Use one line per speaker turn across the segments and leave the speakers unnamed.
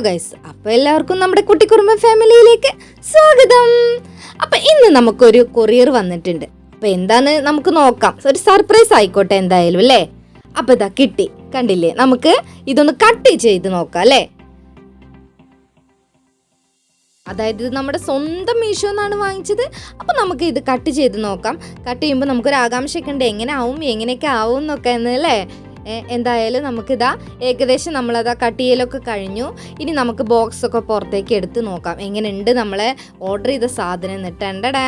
Guys, അപ്പോൾ എല്ലാവർക്കും നമ്മുടെ കുട്ടിക്കുറുമ്പ ഫാമിലിയിലേക്ക് സ്വാഗതം. അപ്പോൾ ഇന്ന് നമുക്കൊരു കൊറിയർ വന്നിട്ടുണ്ട്. അപ്പോൾ എന്താന്ന് നമുക്ക് നോക്കാം. ഒരു സർപ്രൈസ് ആയിക്കോട്ടെ എന്തായാലും അല്ലേ. അപ്പോൾ ഇതാ കിട്ടി, കണ്ടില്ലേ? നമുക്ക് ഇതൊന്ന് കട്ട് ചെയ്ത് നോക്കാം അല്ലേ. അതായത് ഇത് നമ്മുടെ സ്വന്തം മീഷോ എന്നാണ് വാങ്ങിച്ചത്. അപ്പോൾ നമുക്ക് ഇത് കട്ട് ചെയ്ത് നോക്കാം. കട്ട് ചെയ്യുമ്പോൾ നമുക്കൊരു ആകാംക്ഷയൊക്കെ ഉണ്ട്, എങ്ങനെ ആവും, എങ്ങനെയൊക്കെ ആവും എന്നൊക്കെ എന്നല്ലേ. എന്തായാലും നമുക്കിതാ ഏകദേശം നമ്മളതാ കട്ട് ചെയ്യലൊക്കെ കഴിഞ്ഞു. ഇനി നമുക്ക് ബോക്സൊക്കെ പുറത്തേക്ക് എടുത്ത് നോക്കാം എങ്ങനെയുണ്ട് നമ്മളെ ഓർഡർ ചെയ്ത സാധനം. എന്നിട്ടുണ്ടടാ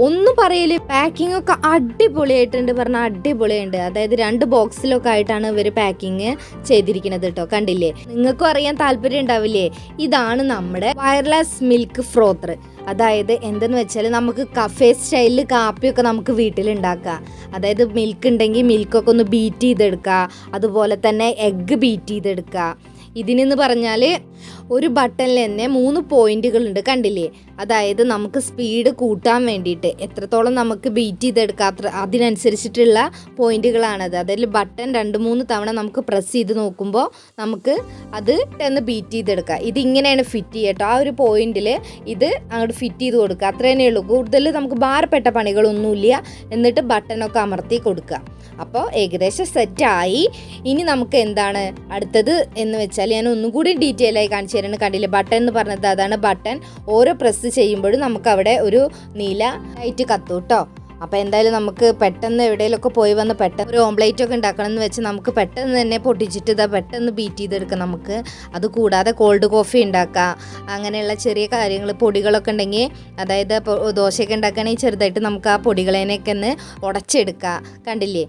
ഒന്നും പറയല്, പാക്കിംഗ് ഒക്കെ അടിപൊളിയായിട്ടുണ്ട്, പറഞ്ഞാൽ അടിപൊളിയുണ്ട്. അതായത് 2 ബോക്സിലൊക്കെ ആയിട്ടാണ് ഇവർ പാക്കിങ് ചെയ്തിരിക്കുന്നത് കേട്ടോ. കണ്ടില്ലേ? നിങ്ങൾക്കും അറിയാൻ താല്പര്യം ഉണ്ടാവില്ലേ? ഇതാണ് നമ്മുടെ വയർലെസ് മിൽക്ക് ഫ്രോത്തർ. അതായത് എന്തെന്ന് വെച്ചാൽ നമുക്ക് കഫേ സ്റ്റൈലിൽ കാപ്പിയൊക്കെ നമുക്ക് വീട്ടിലുണ്ടാക്കാം. അതായത് മിൽക്ക് ഉണ്ടെങ്കിൽ മിൽക്കൊക്കെ ഒന്ന് ബീറ്റ് ചെയ്തെടുക്കുക, അതുപോലെ തന്നെ എഗ്ഗ് ബീറ്റ് ചെയ്തെടുക്കുക. ഇതിനെന്ന് പറഞ്ഞാൽ ഒരു ബട്ടണിൽ തന്നെ 3 പോയിന്റുകളുണ്ട്, കണ്ടില്ലേ? അതായത് നമുക്ക് സ്പീഡ് കൂട്ടാൻ വേണ്ടിയിട്ട് എത്രത്തോളം നമുക്ക് ബീറ്റ് ചെയ്തെടുക്കാം അതിനനുസരിച്ചിട്ടുള്ള പോയിന്റുകളാണത്. അതിൽ ബട്ടൺ 2-3 തവണ നമുക്ക് പ്രസ് ചെയ്ത് നോക്കുമ്പോൾ നമുക്ക് അത് ഒന്ന് ബീറ്റ് ചെയ്തെടുക്കാം. ഇതിങ്ങനെയാണ് ഫിറ്റ് ചെയ്യട്ടോ. ആ ഒരു പോയിന്റിൽ ഇത് അങ്ങോട്ട് ഫിറ്റ് ചെയ്ത് കൊടുക്കുക, അത്ര തന്നെ ഉള്ളൂ. കൂടുതൽ നമുക്ക് ഭാരപ്പെട്ട പണികളൊന്നുമില്ല. എന്നിട്ട് ബട്ടണൊക്കെ അമർത്തി കൊടുക്കുക. അപ്പോൾ ഏകദേശം സെറ്റായി. ഇനി നമുക്ക് എന്താണ് അടുത്തത് എന്ന് വെച്ചാൽ ഞാൻ ഒന്നും കൂടി ഡീറ്റെയിൽ ആയി കാണിച്ചു തരാണ്. കണ്ടില്ലേ? ബട്ടൺ എന്ന് പറഞ്ഞത് അതാണ് ബട്ടൺ. ഓരോ പ്രസ് ചെയ്യുമ്പോഴും നമുക്ക് അവിടെ ഒരു നീല ലൈറ്റ് കത്തും കേട്ടോ. അപ്പോൾ എന്തായാലും നമുക്ക് പെട്ടെന്ന് എവിടെയെങ്കിലുമൊക്കെ പോയി വന്ന് പെട്ടെന്ന് ഒരു ഓംലേറ്റ് ഒക്കെ ഉണ്ടാക്കണം എന്ന് വെച്ച് നമുക്ക് പെട്ടെന്ന് തന്നെ പൊട്ടിച്ചിട്ട് ഇതാ പെട്ടെന്ന് ബീറ്റ് ചെയ്തെടുക്കാം നമുക്ക്. അത് കൂടാതെ കോൾഡ് കോഫി ഉണ്ടാക്കാം. അങ്ങനെയുള്ള ചെറിയ കാര്യങ്ങൾ, പൊടികളൊക്കെ ഉണ്ടെങ്കിൽ, അതായത് ദോശയൊക്കെ ഉണ്ടാക്കുകയാണെങ്കിൽ ചെറുതായിട്ട് നമുക്ക് ആ പൊടികളേനൊക്കെ ഒന്ന് ഉടച്ചെടുക്കാം. കണ്ടില്ലേ?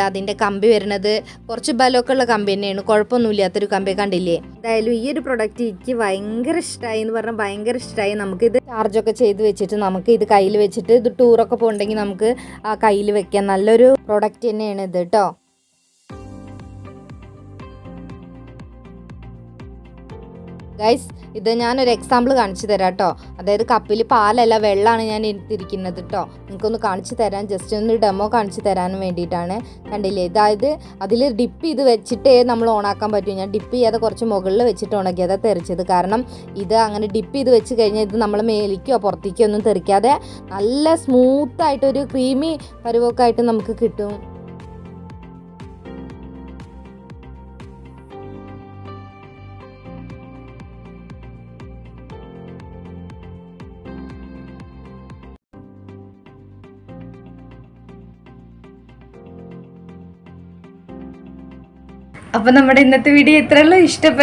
അതിൻ്റെ കമ്പി വരുന്നത് കുറച്ച് ബലമൊക്കെ ഉള്ള കമ്പി തന്നെയാണ്, കുഴപ്പമൊന്നുമില്ലാത്തൊരു കമ്പി. കണ്ടില്ലേ? എന്തായാലും ഈ ഒരു പ്രൊഡക്റ്റ് എനിക്ക് ഭയങ്കര ഇഷ്ടമായി എന്ന് പറഞ്ഞാൽ ഭയങ്കര ഇഷ്ടമായി. നമുക്കിത് ചാർജൊക്കെ ചെയ്ത് വെച്ചിട്ട് നമുക്ക് ഇത് കയ്യിൽ വെച്ചിട്ട് ഇത് ടൂറൊക്കെ പോകണമെങ്കിൽ നമുക്ക് ആ കയ്യിൽ വെക്കാം. നല്ലൊരു പ്രൊഡക്റ്റ് തന്നെയാണ് ഇത് കേട്ടോ. ഗൈസ്, ഇത് ഞാനൊരു എക്സാമ്പിൾ കാണിച്ചു തരാം കേട്ടോ. അതായത് കപ്പിൽ പാലല്ല, വെള്ളമാണ് ഞാൻ എടുത്തിരിക്കുന്നത് കേട്ടോ. നിങ്ങൾക്കൊന്ന് കാണിച്ചു തരാൻ, ജസ്റ്റ് ഒന്ന് ഡെമോ കാണിച്ചു തരാനും വേണ്ടിയിട്ടാണ്. കണ്ടില്ലേ? അതായത് അതിൽ ഡിപ്പ് ചെയ്ത് വെച്ചിട്ടേ നമ്മൾ ഓണാക്കാൻ പറ്റും. ഞാൻ ഡിപ്പ് ചെയ്യാതെ കുറച്ച് മുകളിൽ വെച്ചിട്ട് ഉണക്കി അതാ തെറിച്ചത്. കാരണം ഇത് അങ്ങനെ ഡിപ്പ് ചെയ്ത് വെച്ച് കഴിഞ്ഞാൽ ഇത് നമ്മൾ മേലിക്കോ പുറത്തേക്കോ ഒന്നും തെറിക്കാതെ നല്ല സ്മൂത്തായിട്ടൊരു ക്രീമി പരുവൊക്കെ ആയിട്ട് നമുക്ക് കിട്ടും. അപ്പോൾ നമ്മുടെ ഇന്നത്തെ വീഡിയോ ഇത്രയുള്ളൂ. ഇഷ്ടപ്പെട്ടു